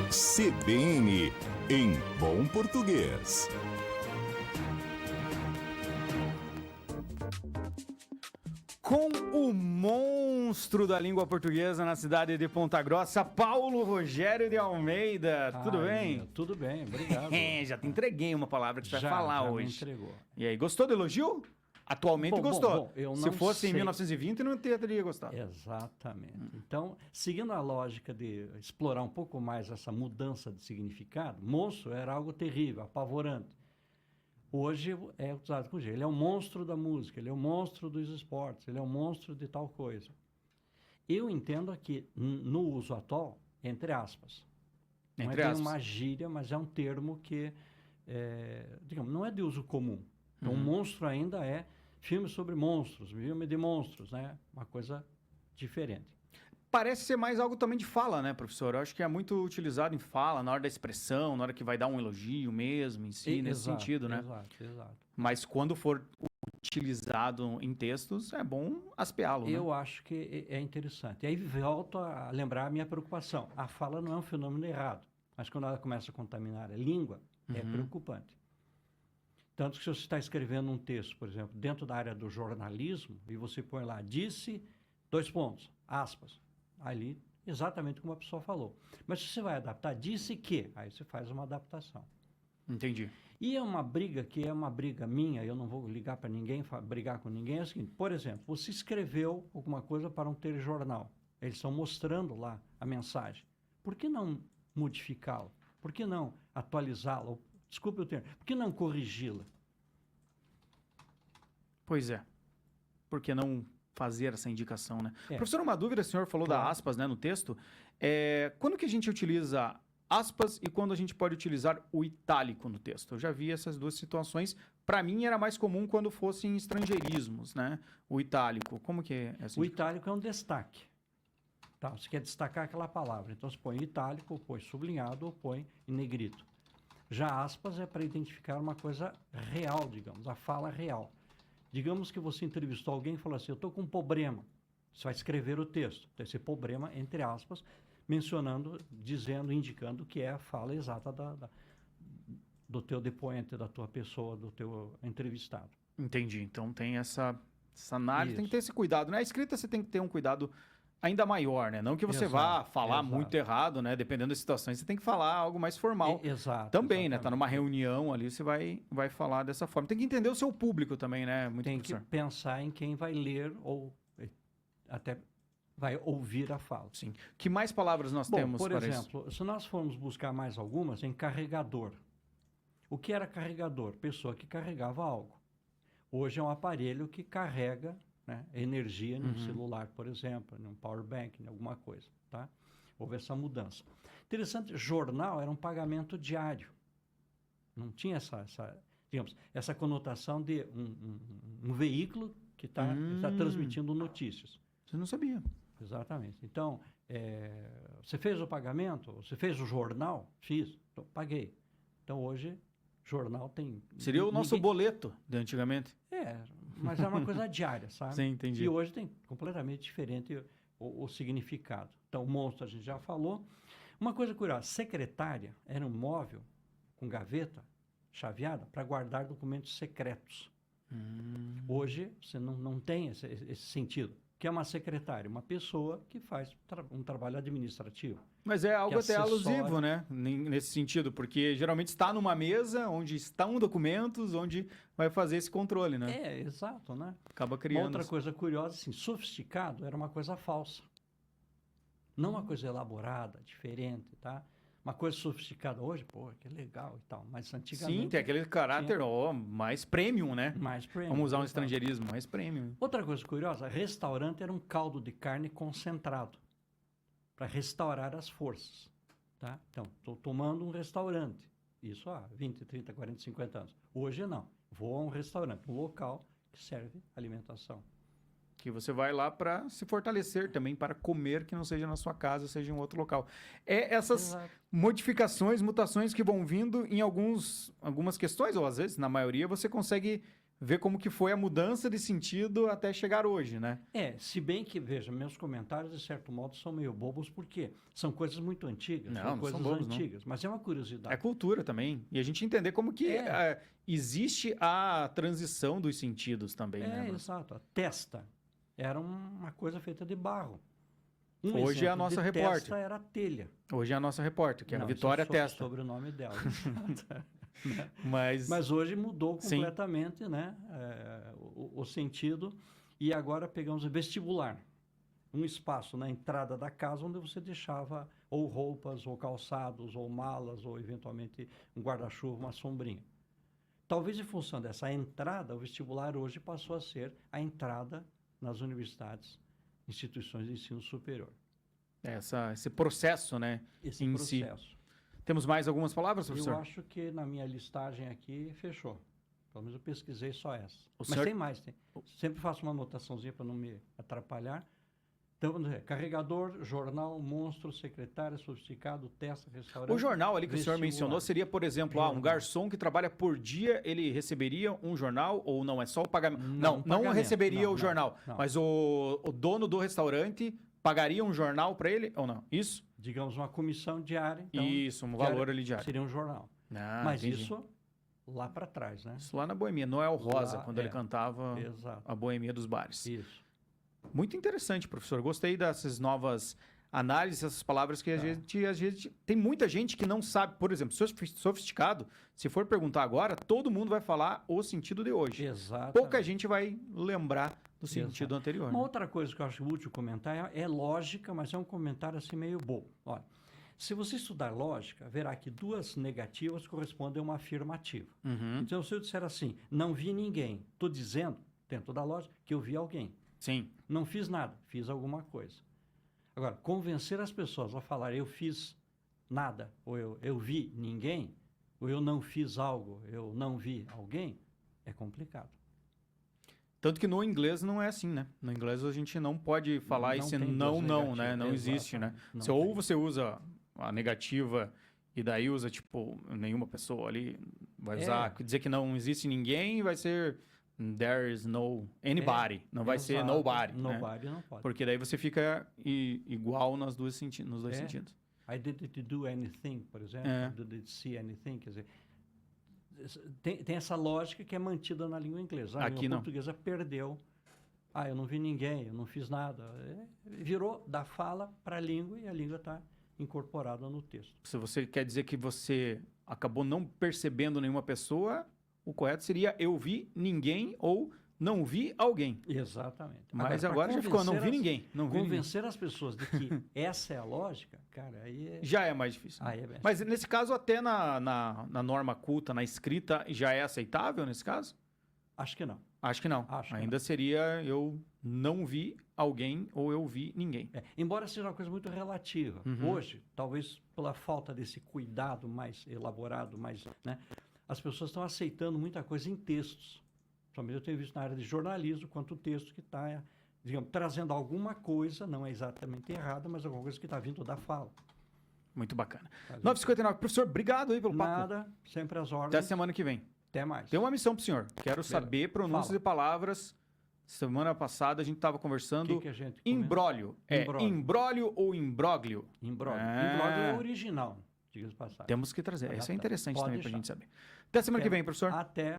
CBN, em bom português. Com o monstro da língua portuguesa na cidade de Ponta Grossa, Paulo Rogério de Almeida. Tudo bem? Tudo bem, obrigado. Já te entreguei uma palavra que você vai falar já hoje. Me entregou. E aí, gostou do elogio? Atualmente gostou. Eu Se não fosse em sei. 1920, não teria gostado. Exatamente. Então, seguindo a lógica de explorar um pouco mais essa mudança de significado, monstro era algo terrível, apavorante. Hoje é usado com jeito. Ele é um monstro da música, ele é um monstro dos esportes, ele é um monstro de tal coisa. Eu entendo aqui, no uso atual, entre aspas. Não é bem uma gíria, mas é um termo que, digamos, não é de uso comum. Então, monstro ainda é filme sobre monstros, filme de monstros, né? Uma coisa diferente. Parece ser mais algo também de fala, né, professor? Eu acho que é muito utilizado em fala, na hora da expressão, na hora que vai dar um elogio mesmo em si, nesse sentido, né? Exato. Mas quando for utilizado em textos, é bom aspeá-lo, né? Eu acho que é interessante. E aí volto a lembrar a minha preocupação. A fala não é um fenômeno errado, mas quando ela começa a contaminar a língua, é preocupante. Tanto que se você está escrevendo um texto, por exemplo, dentro da área do jornalismo, e você põe lá, disse, aspas, ali, exatamente como a pessoa falou. Mas se você vai adaptar, disse que, aí você faz uma adaptação. Entendi. E é uma briga que é uma briga minha, eu não vou ligar para ninguém, brigar com ninguém, é o seguinte, por exemplo, você escreveu alguma coisa para um telejornal, eles estão mostrando lá a mensagem. Por que não modificá-la? Por que não atualizá-la? Desculpe o termo, por que não corrigi-la? Pois é. Por que não fazer essa indicação, né? É. Professor, uma dúvida, o senhor falou da aspas, né, no texto. Quando que a gente utiliza aspas e quando a gente pode utilizar o itálico no texto? Eu já vi essas duas situações. Para mim era mais comum quando fossem estrangeirismos, né? O itálico. Como que é essa? O itálico é um destaque. Tá? Você quer destacar aquela palavra. Então você põe itálico, ou põe sublinhado, ou põe em negrito. Já aspas é para identificar uma coisa real, digamos, a fala real. Digamos que você entrevistou alguém e falou assim, eu estou com um problema. Você vai escrever o texto. Então, esse problema, entre aspas, mencionando, dizendo, indicando que é a fala exata do teu depoente, da tua pessoa, do teu entrevistado. Entendi. Então tem essa análise, Isso. tem que ter esse cuidado. Na escrita você tem que ter um cuidado ainda maior, né? Não que você vá falar muito errado, né? Dependendo das situações, você tem que falar algo mais formal. Exato. Também, né? Tá numa reunião ali, você vai falar dessa forma. Tem que entender o seu público também, né? Muito tem professor. que pensar em quem vai ler ou até vai ouvir a fala. Sim. Que mais palavras nós temos por para exemplo, isso? se nós formos buscar mais algumas, em carregador. O que era carregador? Pessoa que carregava algo. Hoje é um aparelho que carrega, né, energia num celular, por exemplo, num power bank, em alguma coisa, tá? Houve essa mudança. Interessante, jornal era um pagamento diário. Não tinha essa conotação de um veículo que está transmitindo notícias. Você não sabia. Exatamente. Então, você fez o pagamento? Você fez o jornal? Fiz. Então, paguei. Então, hoje, jornal tem... Seria o nosso boleto de antigamente. Mas é uma coisa diária, sabe? Sim, entendi. E hoje tem completamente diferente o significado. Então, monstro a gente já falou. Uma coisa curiosa, secretária era um móvel com gaveta chaveada para guardar documentos secretos. Hoje, você não tem esse sentido. Que é uma secretária, uma pessoa que faz um trabalho administrativo. Mas é algo até alusivo, né? Nesse sentido, porque geralmente está numa mesa onde estão documentos, onde vai fazer esse controle, né? Exato, né? Acaba criando. Outra coisa curiosa, assim, sofisticado era uma coisa falsa. Não uma coisa elaborada, diferente, tá? Uma coisa sofisticada hoje, que legal e tal, mas antigamente... Sim, tem aquele caráter mais premium, né? Mais premium. Vamos usar um estrangeirismo, mais premium. Outra coisa curiosa, restaurante era um caldo de carne concentrado para restaurar as forças, tá? Então, estou tomando um restaurante, isso há 20, 30, 40, 50 anos. Hoje não, vou a um restaurante, um local que serve alimentação. Que você vai lá para se fortalecer também, para comer, que não seja na sua casa, seja em outro local. Essas modificações, mutações que vão vindo em algumas questões, ou às vezes, na maioria, você consegue ver como que foi a mudança de sentido até chegar hoje, né? Se bem que, veja, meus comentários, de certo modo, são meio bobos, porque são coisas muito antigas, Não, são não coisas são bobos, não. antigas, mas é uma curiosidade. É cultura também. E a gente entender como que existe a transição dos sentidos também, né? Bruno? Exato. A testa era uma coisa feita de barro. Hoje é a exemplo nossa de repórter. testa era a telha. Hoje é a nossa repórter, que é a Não, Vitória isso é Testa. sobre o sobrenome dela. Mas Mas hoje mudou Sim. completamente, né, o sentido. E agora pegamos o vestibular. Um espaço na entrada da casa onde você deixava ou roupas, ou calçados, ou malas, ou eventualmente um guarda-chuva, uma sombrinha. Talvez em função dessa entrada, o vestibular hoje passou a ser a entrada nas universidades, instituições de ensino superior. esse processo, né? Esse Em si. processo. Temos mais algumas palavras, professor? Eu acho que na minha listagem aqui fechou. Pelo menos eu pesquisei só essa. O Mas senhor- tem mais. Sempre faço uma anotaçãozinha para não me atrapalhar. Então, vamos ver. Carregador, jornal, monstro, secretária, sofisticado, testa, restaurante. O jornal ali que o senhor vestibular. mencionou seria, por exemplo, um Jornal. garçom que trabalha por dia, ele receberia um jornal ou não? É só o pagamento? Não pagamento. receberia Não, o jornal. não. Mas o dono do restaurante pagaria um jornal para ele ou não? Isso? Digamos, uma comissão diária. Então, Isso, um valor ali diário. seria um jornal. Ah, Mas entendi. isso lá para trás, né? Isso lá na Boemia, Noel Rosa, Lá, quando ele cantava Exato. a Boemia dos Bares. Isso. Muito interessante, professor. Gostei dessas novas análises, essas palavras que a gente... Tem muita gente que não sabe, por exemplo, sofisticado, se for perguntar agora, todo mundo vai falar o sentido de hoje. Exato. Pouca gente vai lembrar do sentido anterior. Uma né? outra coisa que eu acho útil comentar é lógica, mas é um comentário assim meio bobo. Olha, se você estudar lógica, verá que duas negativas correspondem a uma afirmativa. Uhum. Então, se eu disser assim, não vi ninguém, estou dizendo, dentro da lógica, que eu vi alguém. Sim. Não fiz nada, fiz alguma coisa. Agora, convencer as pessoas a falar eu fiz nada, ou eu vi ninguém, ou eu não fiz algo, eu não vi alguém, é complicado. Tanto que no inglês não é assim, né? No inglês a gente não pode falar Não esse tem não, duas não, né? negativas. Não existe, né? Exatamente. Não Se ou tem. você usa a negativa e daí usa, tipo, nenhuma pessoa ali, vai usar, dizer que não existe ninguém, vai ser there is no anybody, não vai ser Exato. nobody, né? Nobody não pode. Porque daí você fica igual nos dois sentidos. I didn't do anything, por exemplo. É. I didn't see anything. Quer dizer, tem essa lógica que é mantida na língua inglesa. A Aqui língua não. portuguesa perdeu. Eu não vi ninguém, eu não fiz nada. Virou da fala para a língua e a língua está incorporada no texto. Se você quer dizer que você acabou não percebendo nenhuma pessoa, o correto seria eu vi ninguém ou não vi alguém. Exatamente. Mas pra agora já ficou, não vi convencer ninguém. Não vi ninguém. Convencer as pessoas de que essa é a lógica, cara, aí é... Já é mais difícil. né? Aí é bem. Mas nesse caso, até na norma culta, na escrita, já é aceitável nesse caso? Acho que não. Acho que não. Acho que Ainda seria eu não vi alguém ou eu vi ninguém. Embora seja uma coisa muito relativa. Uhum. Hoje, talvez pela falta desse cuidado mais elaborado, né, as pessoas estão aceitando muita coisa em textos. Somente eu tenho visto na área de jornalismo quanto o texto que está, digamos, trazendo alguma coisa, não é exatamente errada, mas alguma coisa que está vindo da fala. Muito bacana. Tá 9h59. Professor, obrigado aí pelo papo. Nada, sempre às Até a ordens. semana que vem. Até mais. Tem uma missão pro senhor. Quero saber pronúncias Fala. de palavras. Semana passada a gente estava conversando. Que a gente comenta? Imbróglio. É Imbróglio. imbróglio ou imbróglio? Imbróglio. Ah. Imbróglio é original, diga-se de passagem. Temos que trazer. Isso é Adaptar. interessante Pode também pra deixar. gente saber. Até semana que vem, professor. Até.